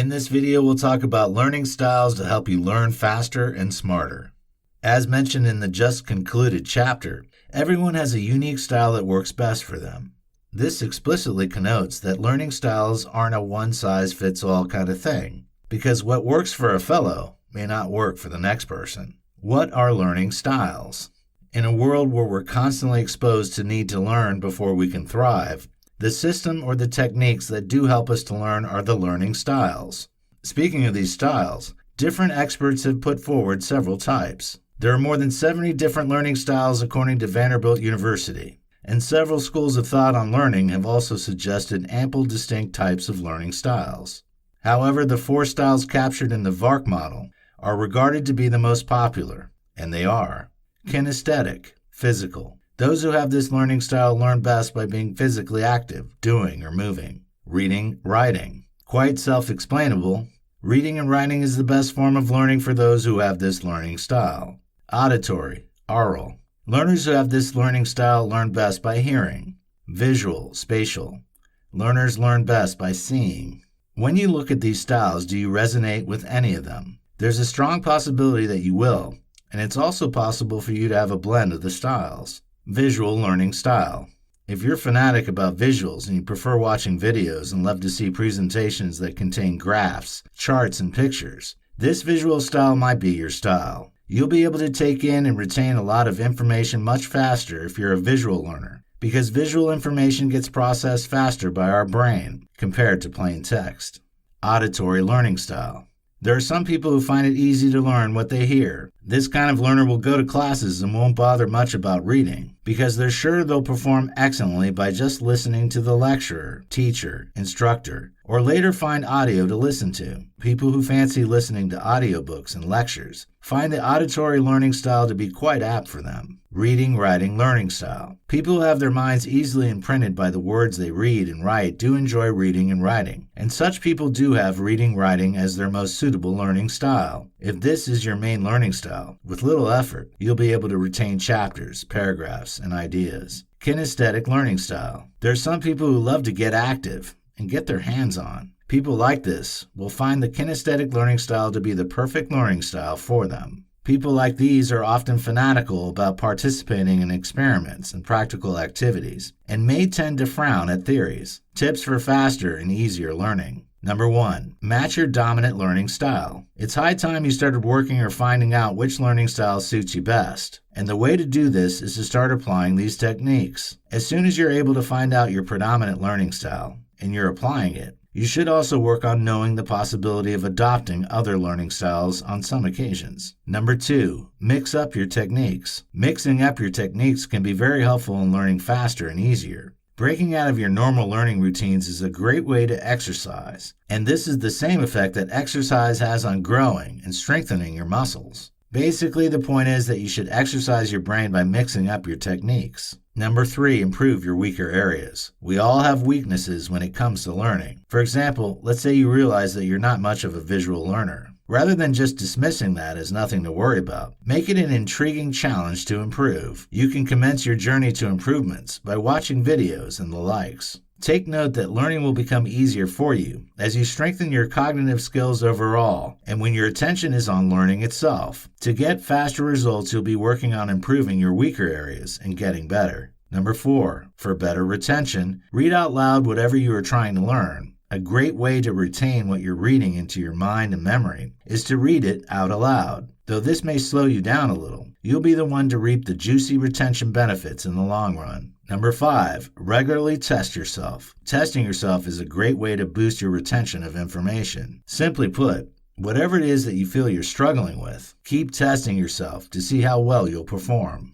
In this video, we'll talk about learning styles to help you learn faster and smarter. As mentioned in the just concluded chapter, everyone has a unique style that works best for them. This explicitly connotes that learning styles aren't a one-size-fits-all kind of thing, because what works for a fellow may not work for the next person. What are learning styles? In a world where we're constantly exposed to need to learn before we can thrive, the system or the techniques that do help us to learn are the learning styles. Speaking of these styles, different experts have put forward several types. There are more than 70 different learning styles according to Vanderbilt University, and several schools of thought on learning have also suggested ample distinct types of learning styles. However, the 4 styles captured in the VARK model are regarded to be the most popular, and they are kinesthetic, physical. Those who have this learning style learn best by being physically active, doing or moving. Reading, writing. Quite self-explainable. Reading and writing is the best form of learning for those who have this learning style. Auditory, oral. Learners who have this learning style learn best by hearing. Visual, spatial. Learners learn best by seeing. When you look at these styles, do you resonate with any of them? There's a strong possibility that you will, and it's also possible for you to have a blend of the styles. Visual learning style. If you're fanatic about visuals and you prefer watching videos and love to see presentations that contain graphs, charts, and pictures, this visual style might be your style. You'll be able to take in and retain a lot of information much faster if you're a visual learner, because visual information gets processed faster by our brain compared to plain text. Auditory learning style. There are some people who find it easy to learn what they hear. This kind of learner will go to classes and won't bother much about reading, because they're sure they'll perform excellently by just listening to the lecturer, teacher, instructor, or later find audio to listen to. People who fancy listening to audiobooks and lectures find the auditory learning style to be quite apt for them. Reading, writing, learning style. People who have their minds easily imprinted by the words they read and write do enjoy reading and writing, and such people do have reading, writing as their most suitable learning style. If this is your main learning style, with little effort, you'll be able to retain chapters, paragraphs, and ideas. Kinesthetic learning style. There are some people who love to get active and get their hands on. People like this will find the kinesthetic learning style to be the perfect learning style for them. People like these are often fanatical about participating in experiments and practical activities, and may tend to frown at theories. Tips for faster and easier learning. Number 1. Match your dominant learning style. It's high time you started working or finding out which learning style suits you best. And the way to do this is to start applying these techniques. As soon as you're able to find out your predominant learning style, and you're applying it, you should also work on knowing the possibility of adopting other learning styles on some occasions. Number 2, mix up your techniques. Mixing up your techniques can be very helpful in learning faster and easier. Breaking out of your normal learning routines is a great way to exercise, and this is the same effect that exercise has on growing and strengthening your muscles. Basically, the point is that you should exercise your brain by mixing up your techniques. Number 3, improve your weaker areas. We all have weaknesses when it comes to learning. For example, let's say you realize that you're not much of a visual learner. Rather than just dismissing that as nothing to worry about, make it an intriguing challenge to improve. You can commence your journey to improvements by watching videos and the likes. Take note that learning will become easier for you as you strengthen your cognitive skills overall and when your attention is on learning itself. To get faster results, you'll be working on improving your weaker areas and getting better. Number 4, for better retention, read out loud whatever you are trying to learn. A great way to retain what you're reading into your mind and memory is to read it out aloud. Though this may slow you down a little, you'll be the one to reap the juicy retention benefits in the long run. Number 5, regularly test yourself. Testing yourself is a great way to boost your retention of information. Simply put, whatever it is that you feel you're struggling with, keep testing yourself to see how well you'll perform.